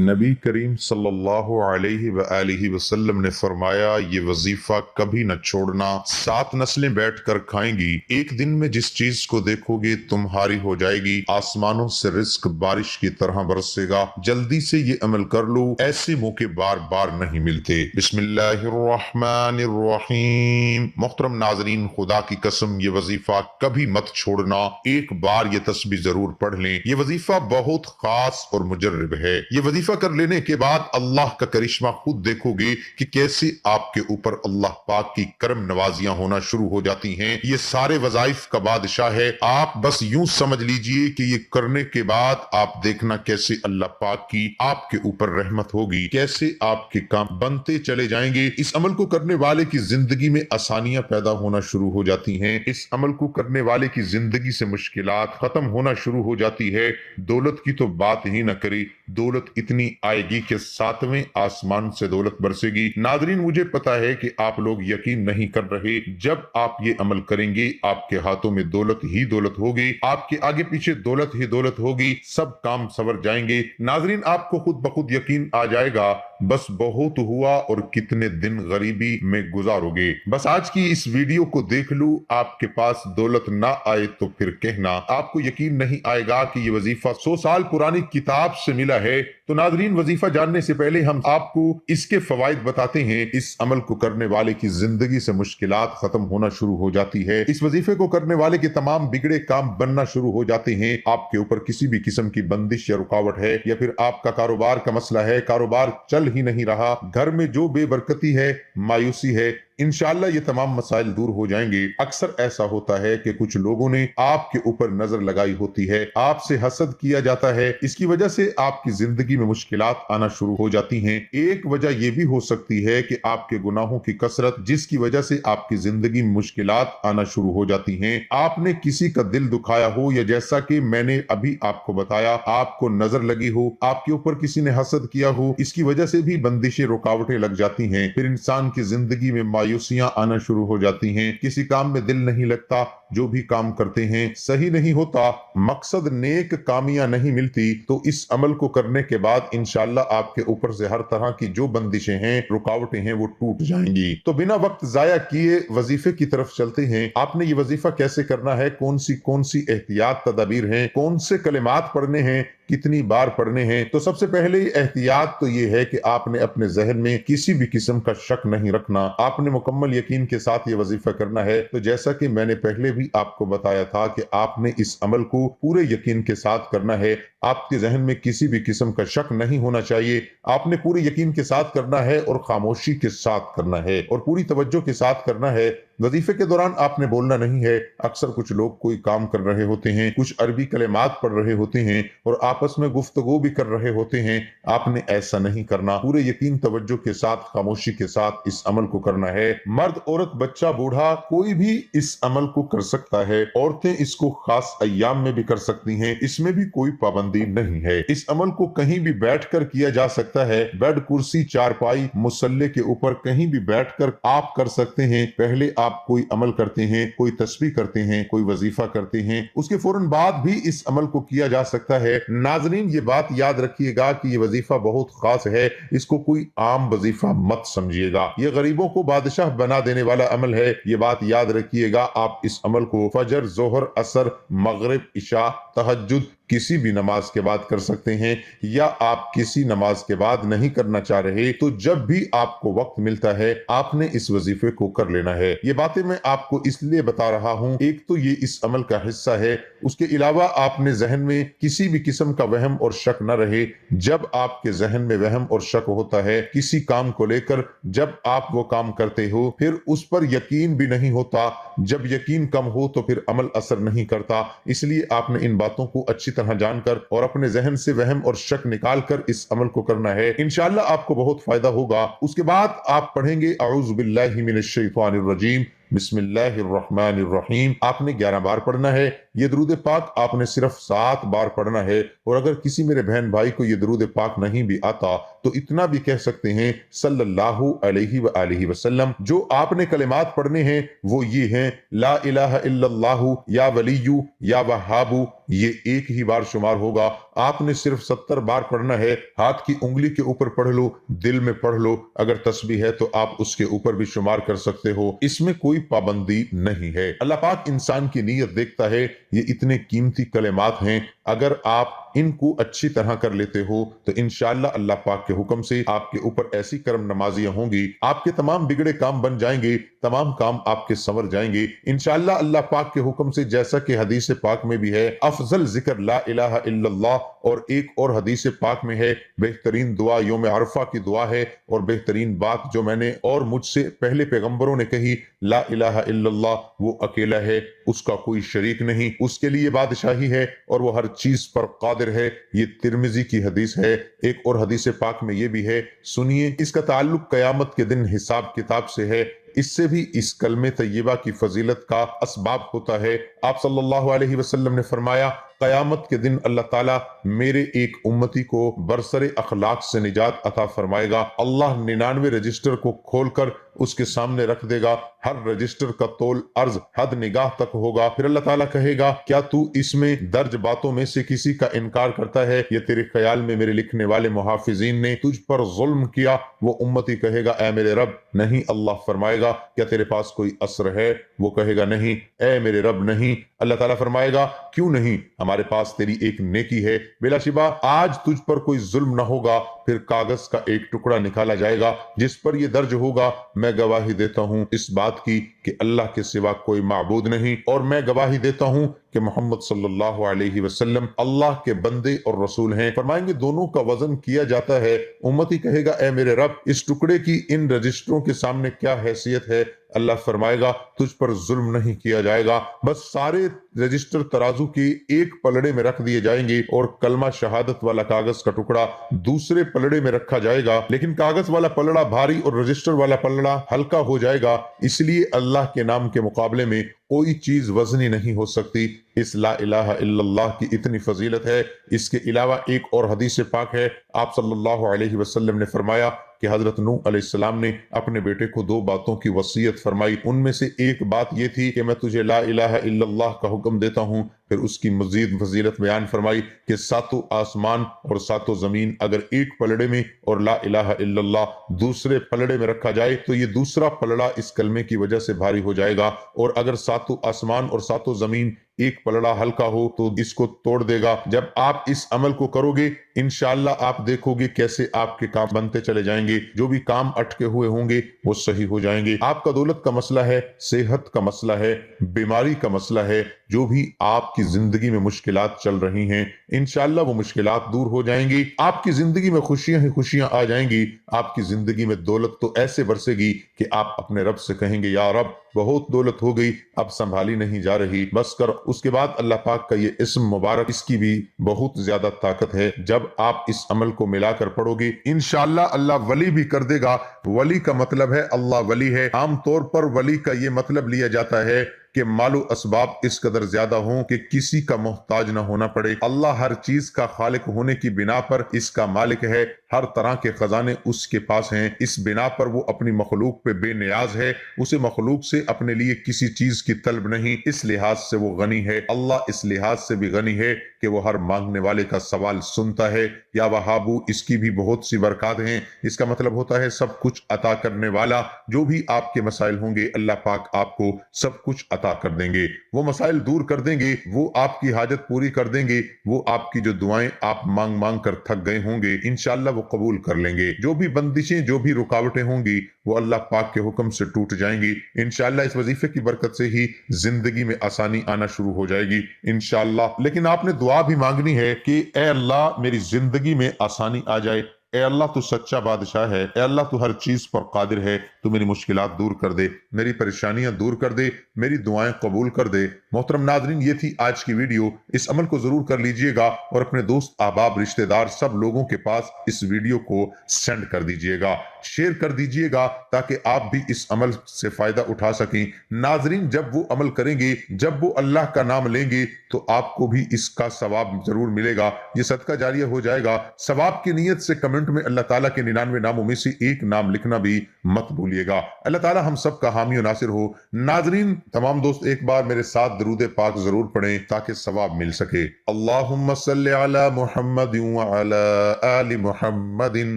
नबी करीम सल्लल्लाहु अलैहि वसल्लम ने फरमाया, ये वजीफा कभी न छोड़ना। 7 नस्लें बैठकर खाएंगी। एक दिन में जिस चीज को देखोगे तुम्हारी हो जाएगी। आसमानों से रिस्क बारिश की तरह बरसेगा। जल्दी से ये अमल कर लो, ऐसे मौके बार बार नहीं मिलते। बिस्मिल्लाहिर्रहमानिर्रहीम। मोहतरम नाजरीन, खुदा की कसम ये वजीफा कभी मत छोड़ना। एक बार ये तस्बीह जरूर पढ़ लें। ये वजीफा बहुत खास और मुजर्रब है। ये वजीफा कर लेने के बाद अल्लाह का करिश्मा खुद देखोगे कि कैसे आपके ऊपर अल्लाह पाक की करम नवाजियां होना शुरू हो जाती हैं। ये सारे वजाइफ का बादशाह है। आप बस यूं समझ लीजिए कि ये करने के बाद आप देखना कैसे अल्लाह पाक की आपके ऊपर रहमत होगी, कैसे आपके काम बनते चले जाएंगे। इस अमल को करने वाले की जिंदगी में आसानियां पैदा होना शुरू हो जाती हैं। इस अमल को करने वाले की जिंदगी से मुश्किलात खत्म होना शुरू हो जाती है। दौलत की तो बात ही न करी, दौलत इतनी आएगी कि 7वें आसमान से दौलत बरसेगी। नादरीन, मुझे पता है कि आप लोग यकीन नहीं कर रहे। जब आप ये अमल करेंगे आपके हाथों में दौलत ही दौलत होगी, आपके आगे पीछे दौलत ही दौलत होगी, सब काम सवर जाएंगे। नाजरीन, आपको खुद ब खुद यकीन आ जाएगा, बस बहुत हुआ और कितने दिन गरीबी में गुजारोगे। बस आज की इस वीडियो को देख लूं, आपके पास दौलत ना आए तो फिर कहना। आपको यकीन नहीं आएगा कि ये वजीफा 100 साल पुरानी किताब से मिला है। तो नाजरीन, वजीफा जानने से पहले हम आपको इसके फवाइद बताते हैं। इस अमल को करने वाले की जिंदगी से मुश्किलात खत्म होना शुरू हो जाती है। इस वजीफे को करने वाले के तमाम बिगड़े काम बनना शुरू हो जाते हैं। आपके ऊपर किसी भी किस्म की बंदिश या रुकावट है, या फिर आपका कारोबार का मसला है, कारोबार चल ही नहीं रहा, घर में जो बेबरकती है, मायूसी है, इंशाअल्लाह ये तमाम मसाइल दूर हो जाएंगे। अक्सर ऐसा होता है कि कुछ लोगों ने आपके ऊपर नजर लगाई होती है, आपसे हसद किया जाता है, इसकी वजह से आपकी जिंदगी में मुश्किलात आना शुरू हो जाती हैं। एक वजह यह भी हो सकती है कि आपके गुनाहों की कसरत, जिसकी वजह से आपकी जिंदगी में मुश्किलात आना शुरू हो जाती हैं। आपने किसी का दिल दुखाया हो, या जैसा कि मैंने अभी आपको बताया, आपको नजर लगी हो, आपके ऊपर किसी ने हसद किया हो, इसकी वजह से भी बंदिशें रुकावटें लग जाती हैं। फिर इंसान की जिंदगी में मायूसियां आना शुरू हो जाती हैं। किसी काम में दिल नहीं लगता, जो भी काम करते हैं सही नहीं होता, मकसद नेक कामियां नहीं मिलती। तो इस अमल को करने के बाद इंशाअल्लाह आपके ऊपर से हर तरह की जो बंदिशें हैं, रुकावटें हैं, वो टूट जाएंगी। तो बिना वक्त जाया किए वजीफे की तरफ चलते हैं। आपने ये वजीफा कैसे करना है, कौन सी एहतियात तदाबीर हैं, कौन से कलिमात पढ़ने हैं, कितनी बार पढ़ने हैं। तो सबसे पहले एहतियात तो ये है कि आपने अपने जहन में किसी भी किस्म का शक नहीं रखना। आपने मुकम्मल यकीन के साथ ये वजीफा करना है। तो जैसा कि मैंने पहले भी आपको बताया था कि आपने इस अमल को पूरे यकीन के साथ करना है। आपके जहन में किसी भी किस्म का शक नहीं होना चाहिए। आपने पूरे यकीन के साथ करना है और खामोशी के साथ करना है और पूरी तवज्जो के साथ करना है। वजीफे के दौरान आपने बोलना नहीं है। अक्सर कुछ लोग कोई काम कर रहे होते हैं, कुछ अरबी कलिमात पढ़ रहे होते हैं और आपस में गुफ्तगू भी कर रहे होते हैं। आपने ऐसा नहीं करना। पूरे यकीन तवज्जो के साथ, खामोशी के साथ इस अमल को करना है। मर्द, औरत, बच्चा, बूढ़ा, कोई भी इस अमल को कर सकता है। औरतें इसको खास अय्याम में भी कर सकती हैं, इसमें भी कोई पाबंदी नहीं है। इस अमल को कहीं भी बैठकर किया जा सकता है। बेड, कुर्सी, चारपाई, मुसल्ले के ऊपर कहीं भी बैठकर आप कर सकते हैं। पहले आप कोई अमल करते हैं, कोई तस्बीह करते हैं, कोई वजीफा करते हैं, उसके फौरन बाद भी इस अमल को किया जा सकता है। नाजरीन, ये बात याद रखिएगा कि ये वजीफा बहुत खास है। इसको कोई आम वजीफा मत समझिएगा। ये गरीबों को बादशाह बना देने वाला अमल है। ये बात याद रखिएगा। आप इस अमल को फजर, जोहर, असर, मगरिब, इशा, तहज्जुद किसी भी नमाज के बाद कर सकते हैं, या आप किसी नमाज के बाद नहीं करना चाह रहे तो जब भी आपको वक्त मिलता है आपने इस वजीफे को कर लेना है। ये बातें मैं आपको इसलिए बता रहा हूं, एक तो ये इस अमल का हिस्सा है, उसके अलावा आपने जहन में किसी भी किस्म का वहम और शक न रहे। जब आपके जहन में वहम और शक होता है किसी काम को लेकर, जब आप वो काम करते हो फिर उस पर यकीन भी नहीं होता, जब यकीन कम हो तो फिर अमल असर नहीं करता। इसलिए आपने इन बातों को अच्छी तरह जानकर और अपने जहन से वहम और शक निकाल कर इस अमल को करना है। इंशाअल्लाह आपको बहुत फायदा होगा। उसके बाद आप पढ़ेंगे अऊज़ु बिल्लाहि मिनश शैतानिर रजीम, बिस्मिल्लाहिर्रहमानिर्रहीम। आपने 11 बार पढ़ना है। ये दरूद पाक आपने सिर्फ 7 बार पढ़ना है। और अगर किसी मेरे बहन भाई को ये दरूद पाक नहीं भी आता तो इतना भी कह सकते हैं सल्लल्लाहु अलैहि वआलिहि वसल्लम। जो आपने कलिमात पढ़ने हैं वो ये हैं, ला इलाहा इल्लल्लाहु या वलियु या वहाबु, ये एक ही बार शुमार होगा। आपने सिर्फ 70 बार पढ़ना है। हाथ की उंगली के ऊपर पढ़ लो, दिल में पढ़ लो, अगर तस्बीह है तो आप उसके ऊपर भी शुमार कर सकते हो, इसमें कोई पाबंदी नहीं है। अल्लाह पाक इंसान की नीयत देखता है। ये इतने कीमती कलिमात हैं, अगर आप इनको अच्छी तरह कर लेते हो तो इंशाअल्लाह अल्लाह पाक के हुक्म से आपके ऊपर ऐसी कर्म नमाजियां होंगी, आपके तमाम बिगड़े काम बन जाएंगे, तमाम काम आपके संवर जाएंगे इंशाअल्लाह अल्लाह पाक के हुक्म से। जैसा कि हदीस पाक में भी है, अफजल जिक्र ला इलाहा इल्लल्लाह, और एक और हदीस पाक में है, बेहतरीन दुआ यौम अरफा की दुआ है, और बेहतरीन बात जो मैंने और मुझसे पहले पैगंबरों ने कही, ला इलाहा इल्लल्लाह, वो अकेला है, उसका कोई शरीक नहीं, उसके लिए बादशाही है और वो हर चीज पर कादिर है। ये तिर्मिजी की हदीस है। एक और हदीस पाक में ये भी है, सुनिए, इसका ताल्लुक कयामत के दिन हिसाब किताब से है। इससे भी इस कलमे तय्यबा की फजीलत का असबाब होता है। आप सल्लल्लाहु अलैहि वसल्लम ने फरमाया, कयामत के दिन अल्लाह ताला मेरे एक उम्मती को बरसरे अखलाक से निजात अता फरमाएगा। अल्लाह 99 रजिस्टर को खोलकर उसके सामने रख देगा। हर रजिस्टर का तोल अर्ज हद निगाह तक होगा। फिर अल्लाह ताला कहेगा, क्या तू इसमें दर्ज बातों में से किसी का इनकार करता है? ये तेरे ख्याल में मेरे लिखने वाले मुहाफिजीन ने तुझ पर जुल्म किया? वो उम्मती कहेगा, ए मेरे रब नहीं। अल्लाह फरमाएगा, क्या तेरे पास कोई असर है? वो कहेगा, नहीं। ए मेरे रब नहीं। अल्लाह ताला फरमाएगा, क्यों नहीं? हमारे पास तेरी एक नेकी है, बिलाशिबा आज तुझ पर कोई जुल्म न होगा। फिर कागज का एक टुकड़ा निकाला जाएगा जिस पर यह दर्ज होगा, मैं गवाही देता हूं इस बात की कि अल्लाह के सिवा कोई माबूद नहीं, और मैं गवाही देता हूं कि मोहम्मद सल्लल्लाहु अलैहि वसल्लम अल्लाह के बंदे और रसूल हैं। फरमाएंगे, दोनों का वजन किया जाता है। उम्मती कहेगा, ए मेरे रब, इस टुकड़े की इन रजिस्टरों के सामने क्या हैसियत है? अल्लाह फरमाएगा, तुझ पर जुल्म नहीं किया जाएगा, बस सारे रजिस्टर तराजू के एक पलड़े में रख दिए जाएंगे और कलमा शहादत वाला कागज का टुकड़ा दूसरे पलड़े में रखा जाएगा। लेकिन कागज वाला पलड़ा भारी और रजिस्टर वाला पलड़ा हल्का हो जाएगा, इसलिए अल्लाह के नाम के मुकाबले में कोई चीज वजनी नहीं हो सकती। इस ला इलाहा इल्लल्लाह की इतनी फजीलत है। इसके अलावा एक और हदीस पाक है, आप सल्लल्लाहु अलैहि वसल्लम ने फरमाया कि हजरत नूह अलैहिस्सलाम ने अपने बेटे को 2 बातों की वसीयत फरमाई। उनमें से एक बात यह थी कि मैं तुझे ला इलाहा इल्लल्लाह का हुक्म देता हूं। फिर उसकी मजीद फजीलत बयान फरमाई कि 7 आसमान और 7 जमीन अगर एक पलड़े में और ला इलाहा इल्लल्लाह दूसरे पलड़े में रखा जाए तो ये दूसरा पलड़ा इस कलमे की वजह से भारी हो जाएगा, और अगर 7 आसमान और 7 जमीन एक पलड़ा हल्का हो तो इसको तोड़ देगा। जब आप इस अमल को करोगे इंशाअल्लाह आप देखोगे कैसे आपके काम बनते चले जाएंगे। जो भी काम अटके हुए होंगे वो सही हो जाएंगे। आपका दौलत का मसला है, सेहत का मसला है, बीमारी का मसला है, जो भी आपकी जिंदगी में मुश्किलात चल रही हैं इंशाअल्लाह वो मुश्किलात दूर हो जाएंगी। आपकी जिंदगी में खुशियां ही खुशियां आ जाएंगी। आपकी जिंदगी में दौलत तो ऐसे बरसेगी कि आप अपने रब से कहेंगे, या रब बहुत दौलत हो गई, अब संभाली नहीं जा रही, बस कर। उसके बाद अल्लाह पाक का ये इस्म मुबारक, इसकी भी बहुत ज्यादा ताकत है। जब आप इस अमल को मिलाकर पढ़ोगे इंशाअल्लाह अल्लाह वली भी कर देगा। वली का मतलब है अल्लाह वली है। आमतौर पर वली का ये मतलब लिया जाता है कि मालो असबाब इस कदर ज्यादा हों कि किसी का मोहताज ना होना पड़े। अल्लाह हर चीज का खालिक होने की बिना पर इसका मालिक है। हर तरह के खजाने उसके पास हैं। इस बिना पर वो अपनी मखलूक पे बेनियाज है। उसे मखलूक से अपने लिए किसी चीज की तलब नहीं। इस लिहाज से वो गनी है। अल्लाह इस लिहाज से भी गनी है कि वो हर मांगने वाले का सवाल सुनता है। या वहाबू, इसकी भी बहुत सी बरकत हैं। इसका मतलब होता है सब कुछ अता करने वाला। जो भी आपके मसाइल होंगे अल्लाह पाक आपको सब कुछ अता कर देंगे। वो मसाइल दूर कर देंगे, वो आपकी हाजत पूरी कर देंगे। वो आपकी जो दुआएं आप मांग मांग कर थक गए होंगे इंशाअल्लाह वो कबूल कर लेंगे। जो भी बंदिशें, जो भी रुकावटें होंगी वो अल्लाह पाक के हुक्म से टूट जाएंगी। इंशाअल्लाह इस वजीफे की बरकत से ही जिंदगी में आसानी आना शुरू हो जाएगी इंशाअल्लाह। लेकिन आपने दुआ भी मांगनी है कि ए अल्लाह मेरी जिंदगी में आसानी आ जाए। ए अल्लाह तू सच्चा बादशाह है। ए अल्लाह तू हर चीज पर कादिर है। तू मेरी मुश्किलात दूर कर दे, मेरी परेशानियां दूर कर दे, मेरी दुआएं कबूल कर दे। मोहतरम नाजरीन, ये थी आज की वीडियो। इस अमल को जरूर कर लीजिएगा और अपने दोस्त, अहबाब, रिश्तेदार सब लोगों के पास इस वीडियो को सेंड कर दीजिएगा, शेयर कर दीजिएगा ताकि आप भी इस अमल से फायदा उठा सकें। नाजरीन, जब वो अमल करेंगे, जब वो अल्लाह का नाम लेंगे तो आपको भी इसका सवाब जरूर मिलेगा। ये सदका जारिया हो जाएगा। सवाब की नीयत से कमेंट کمنٹ میں اللہ تعالیٰ کے 99 ناموں میں سے ایک نام لکھنا بھی مت بھولیے گا۔ اللہ تعالیٰ ہم سب کا حامی و ناصر ہو۔ ناظرین، تمام دوست ایک بار میرے ساتھ درود پاک ضرور پڑھیں تاکہ ثواب مل سکے۔ اللہم صلی علی محمد وعلی آل محمد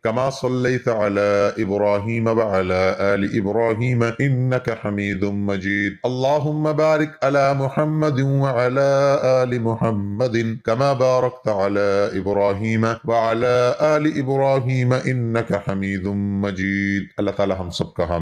کما صلیت علی ابراہیم وعلی آل ابراہیم انک حمید مجید۔ اللہم بارک علی محمد وعلی آل محمد کما بارکت علی ابراہیم وعلی آل ابراہیم انک حمید مجید۔ اللہ تعالی ہم سب کا حامی